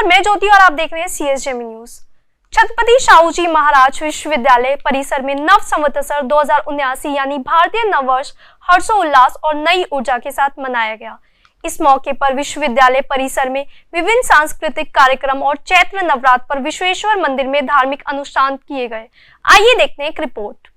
नमस्कार, मैं ज्योति और आप देख रहे हैं CSJM न्यूज। छत्रपति शाहूजी महाराज विश्वविद्यालय परिसर में नव संवत्सर 2079 यानी भारतीय नववर्ष हर्षोल्लास और नई ऊर्जा के साथ मनाया गया। इस मौके पर विश्वविद्यालय परिसर में विभिन्न सांस्कृतिक कार्यक्रम और चैत्र नवरात्र पर विश्वेश्वर मंदिर में धार्मिक अनुष्ठान किए गए। आइए देखते हैं एक रिपोर्ट।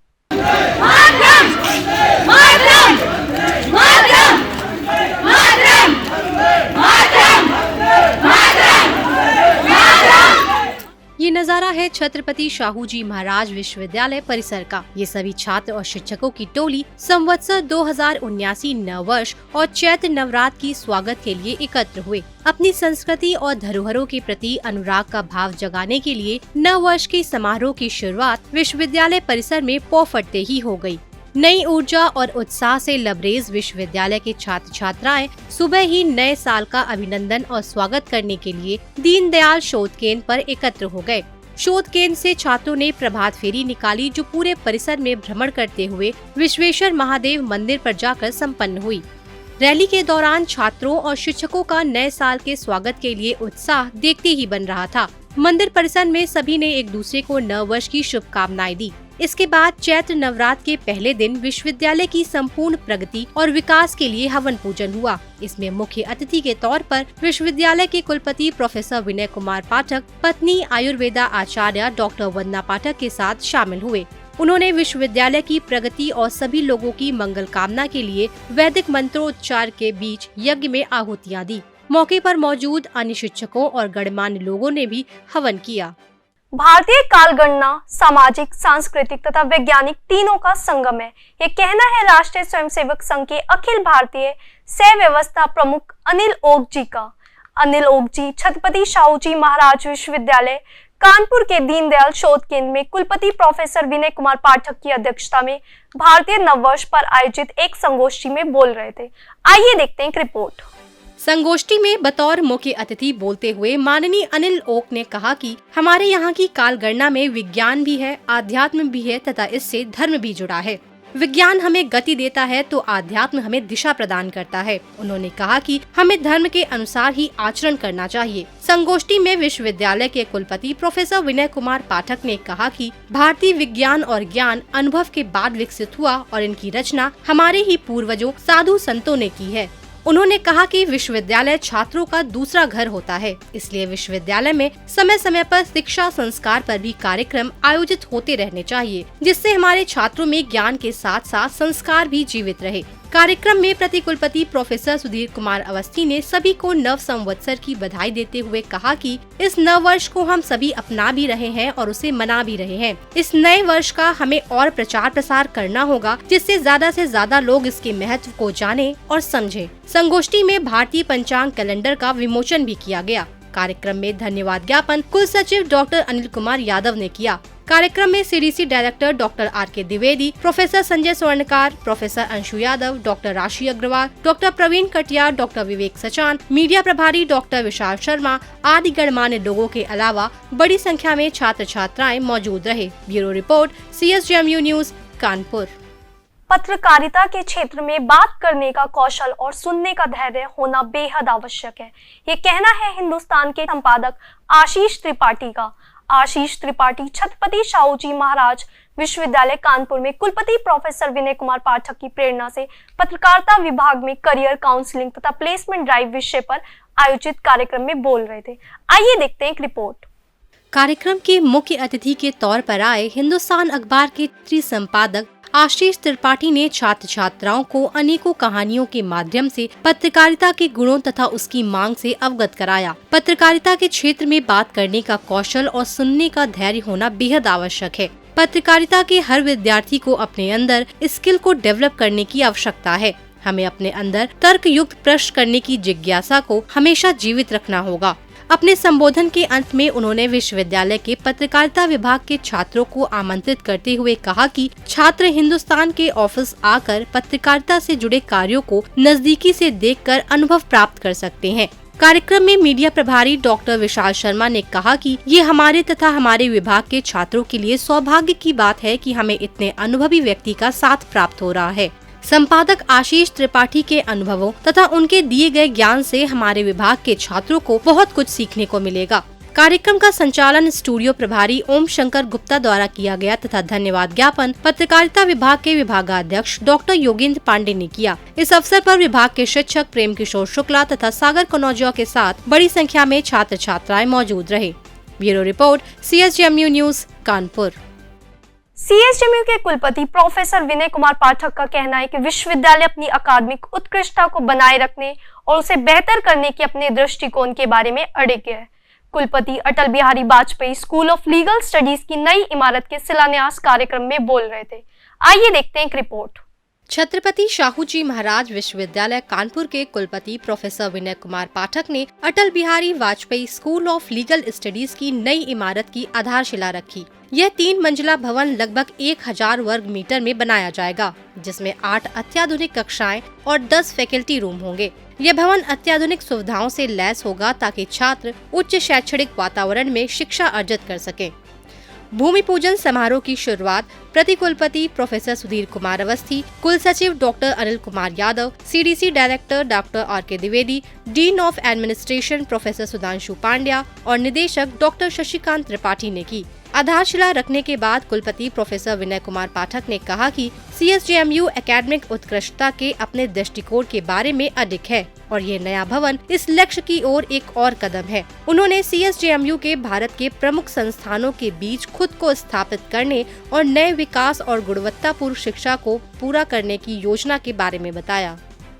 ये नजारा है छत्रपति शाहूजी महाराज विश्वविद्यालय परिसर का। ये सभी छात्र और शिक्षकों की टोली संवत्सर 2079 नववर्ष और चैत्र नवरात्र की स्वागत के लिए एकत्र हुए। अपनी संस्कृति और धरोहरों के प्रति अनुराग का भाव जगाने के लिए नववर्ष के समारोह की शुरुआत विश्वविद्यालय परिसर में पौ फटते ही हो गयी। नई ऊर्जा और उत्साह से लबरेज विश्वविद्यालय के छात्र छात्राएं सुबह ही नए साल का अभिनंदन और स्वागत करने के लिए दीनदयाल शोध केंद्र पर एकत्र हो गए। शोध केंद्र से छात्रों ने प्रभात फेरी निकाली, जो पूरे परिसर में भ्रमण करते हुए विश्वेश्वर महादेव मंदिर पर जाकर संपन्न हुई। रैली के दौरान छात्रों और शिक्षकों का नए साल के स्वागत के लिए उत्साह देखते ही बन रहा था। मंदिर परिसर में सभी ने एक दूसरे को नव वर्ष की शुभकामनाएं दी। इसके बाद चैत्र नवरात्र के पहले दिन विश्वविद्यालय की संपूर्ण प्रगति और विकास के लिए हवन पूजन हुआ। इसमें मुख्य अतिथि के तौर पर विश्वविद्यालय के कुलपति प्रोफेसर विनय कुमार पाठक, पत्नी आयुर्वेदा आचार्य डॉक्टर वंदना पाठक के साथ शामिल हुए। उन्होंने विश्वविद्यालय की प्रगति और सभी लोगों की मंगल कामना के लिए वैदिक मंत्रोच्चार के बीच यज्ञ में आहुतियाँ दी। मौके पर मौजूद अन्य शिक्षकों और गणमान्य लोगों ने भी हवन किया। भारतीय काल गणना सामाजिक, सांस्कृतिक तथा वैज्ञानिक तीनों का संगम है। ये कहना है राष्ट्रीय स्वयंसेवक संघ के अखिल भारतीय सह व्यवस्था प्रमुख अनिल ओक जी का। अनिल ओक जी छत्रपति शाहूजी महाराज विश्वविद्यालय कानपुर के दीनदयाल शोध केंद्र में कुलपति प्रोफेसर विनय कुमार पाठक की अध्यक्षता में भारतीय नववर्ष पर आयोजित एक संगोष्ठी में बोल रहे थे। आइए देखते हैं एक रिपोर्ट। संगोष्ठी में बतौर मुख्य अतिथि बोलते हुए माननीय अनिल ओक ने कहा कि हमारे यहाँ की काल गणना में विज्ञान भी है, आध्यात्म भी है तथा इससे धर्म भी जुड़ा है। विज्ञान हमें गति देता है तो आध्यात्म हमें दिशा प्रदान करता है। उन्होंने कहा कि हमें धर्म के अनुसार ही आचरण करना चाहिए। संगोष्ठी में विश्वविद्यालय के कुलपति प्रोफेसर विनय कुमार पाठक ने कहा कि भारतीय विज्ञान और ज्ञान अनुभव के बाद विकसित हुआ और इनकी रचना हमारे ही पूर्वजों साधु संतों ने की है। उन्होंने कहा कि विश्वविद्यालय छात्रों का दूसरा घर होता है, इसलिए विश्वविद्यालय में समय समय पर शिक्षा संस्कार पर भी कार्यक्रम आयोजित होते रहने चाहिए, जिससे हमारे छात्रों में ज्ञान के साथ साथ संस्कार भी जीवित रहे। कार्यक्रम में प्रतिकुलपति प्रोफेसर सुधीर कुमार अवस्थी ने सभी को नव संवत्सर की बधाई देते हुए कहा कि इस नव वर्ष को हम सभी अपना भी रहे हैं और उसे मना भी रहे हैं। इस नए वर्ष का हमें और प्रचार प्रसार करना होगा, जिससे ज्यादा से ज्यादा लोग इसके महत्व को जाने और समझे। संगोष्ठी में भारतीय पंचांग कैलेंडर का विमोचन भी किया गया। कार्यक्रम में धन्यवाद ज्ञापन कुल सचिव डॉक्टर अनिल कुमार यादव ने किया। कार्यक्रम में CDC director doctor RK Dwivedi, professor Sanjay Swarnkar, professor Anshu Yadav, doctor Rashi Agarwal, doctor Praveen Katiyar, doctor Vivek Sachan, media प्रभारी डॉक्टर विशाल शर्मा आदि गणमान्य लोगों के अलावा बड़ी संख्या में छात्र छात्राएं मौजूद रहे। Bureau report, CSJMU news, Kanpur. पत्रकारिता के क्षेत्र में बात करने का कौशल और सुनने का धैर्य होना बेहद आवश्यक है। ये कहना है हिंदुस्तान के संपादक आशीष त्रिपाठी का। आशीष त्रिपाठी छत्रपति शाहूजी महाराज विश्वविद्यालय कानपुर में कुलपति प्रोफेसर विनय कुमार पाठक की प्रेरणा से पत्रकारिता विभाग में करियर काउंसलिंग तथा प्लेसमेंट ड्राइव विषय पर आयोजित कार्यक्रम में बोल रहे थे। आइए देखते हैं एक रिपोर्ट। कार्यक्रम के मुख्य अतिथि के तौर पर आए हिंदुस्तान अखबार के संपादक आशीष त्रिपाठी ने छात्र छात्राओं को अनेकों कहानियों के माध्यम से पत्रकारिता के गुणों तथा उसकी मांग से अवगत कराया। पत्रकारिता के क्षेत्र में बात करने का कौशल और सुनने का धैर्य होना बेहद आवश्यक है। पत्रकारिता के हर विद्यार्थी को अपने अंदर स्किल को डेवलप करने की आवश्यकता है। हमें अपने अंदर तर्क युक्त प्रश्न करने की जिज्ञासा को हमेशा जीवित रखना होगा। अपने संबोधन के अंत में उन्होंने विश्वविद्यालय के पत्रकारिता विभाग के छात्रों को आमंत्रित करते हुए कहा कि छात्र हिंदुस्तान के ऑफिस आकर पत्रकारिता से जुड़े कार्यों को नजदीकी से देखकर अनुभव प्राप्त कर सकते हैं। कार्यक्रम में मीडिया प्रभारी डॉक्टर विशाल शर्मा ने कहा कि ये हमारे तथा हमारे विभाग के छात्रों के लिए सौभाग्य की बात है कि हमें इतने अनुभवी व्यक्ति का साथ प्राप्त हो रहा है। संपादक आशीष त्रिपाठी के अनुभवों तथा उनके दिए गए ज्ञान से हमारे विभाग के छात्रों को बहुत कुछ सीखने को मिलेगा। कार्यक्रम का संचालन स्टूडियो प्रभारी ओम शंकर गुप्ता द्वारा किया गया तथा धन्यवाद ज्ञापन पत्रकारिता विभाग के विभागाध्यक्ष डॉक्टर योगेंद्र पांडे ने किया। इस अवसर पर विभाग के शिक्षक प्रेम किशोर शुक्ला तथा सागर कनौजिया के साथ बड़ी संख्या में छात्र छात्राएं मौजूद रहे। Bureau report, CSJMU news, Kanpur. CSJMU के कुलपति प्रोफेसर विनय कुमार पाठक का कहना है कि विश्वविद्यालय अपनी अकादमिक उत्कृष्टता को बनाए रखने और उसे बेहतर करने के अपने दृष्टिकोण के बारे में अड़िग है। कुलपति Atal Bihari Vajpayee school of legal studies की नई इमारत के शिलान्यास कार्यक्रम में बोल रहे थे। आइए देखते हैं एक रिपोर्ट। छत्रपति शाहू जी महाराज विश्वविद्यालय कानपुर के कुलपति प्रोफेसर विनय कुमार पाठक ने Atal Bihari Vajpayee school of legal studies की नई इमारत की आधारशिला रखी। यह 3 मंजिला भवन लगभग 1000 वर्ग मीटर में बनाया जाएगा, जिसमें 8 अत्याधुनिक कक्षाएं और 10 फैकल्टी रूम होंगे। यह भवन अत्याधुनिक सुविधाओं से लैस होगा ताकि छात्र उच्च शैक्षणिक वातावरण में शिक्षा अर्जित कर सकें। भूमि पूजन समारोह की शुरुआत प्रति कुलपति प्रोफेसर सुधीर कुमार अवस्थी, कुल सचिव doctor Anil Kumar Yadav, CDC director doctor RK Dwivedi, dean of administration professor Sudhanshu Pandya और निदेशक डॉक्टर शशिकांत त्रिपाठी ने की। आधारशिला रखने के बाद कुलपति प्रोफेसर विनय कुमार पाठक ने कहा कि CSJMU एकेडमिक उत्कृष्टता के अपने दृष्टिकोण के बारे में अडिग है और ये नया भवन इस लक्ष्य की ओर एक और कदम है। उन्होंने CSJMU के भारत के प्रमुख संस्थानों के बीच खुद को स्थापित करने और नए विकास और गुणवत्तापूर्ण शिक्षा को पूरा करने की योजना के बारे में बताया।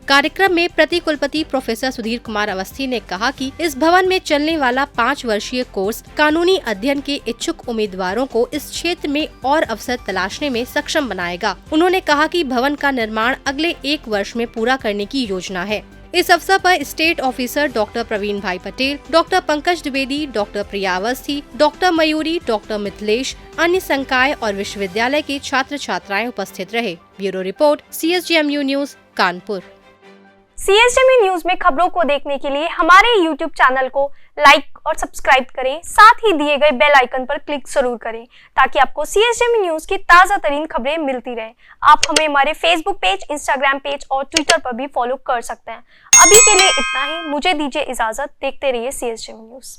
कार्यक्रम में प्रति कुलपति प्रोफेसर सुधीर कुमार अवस्थी ने कहा कि इस भवन में चलने वाला 5 वर्षीय कोर्स कानूनी अध्ययन के इच्छुक उम्मीदवारों को इस क्षेत्र में और अवसर तलाशने में सक्षम बनाएगा। उन्होंने कहा कि भवन का निर्माण अगले 1 वर्ष में पूरा करने की योजना है। इस अवसर पर स्टेट ऑफिसर डॉक्टर प्रवीण भाई पटेल, डॉक्टर पंकज द्विवेदी, डॉक्टर प्रिया अवस्थी, डॉक्टर मयूरी, डॉक्टर मिथिलेश, अन्य संकाय और विश्वविद्यालय के छात्र छात्राएं उपस्थित रहे। Bureau report, CSJMU news, Kanpur. CSJMU news में खबरों को देखने के लिए हमारे YouTube चैनल को लाइक और सब्सक्राइब करें, साथ ही दिए गए बेल आइकन पर क्लिक जरूर करें ताकि आपको CSJMU न्यूज की ताज़ा तरीन खबरें मिलती रहें। आप हमें हमारे Facebook पेज, Instagram पेज और Twitter पर भी फॉलो कर सकते हैं। अभी के लिए इतना ही, मुझे दीजिए इजाजत। देखते रहिए CSJMU न्यूज।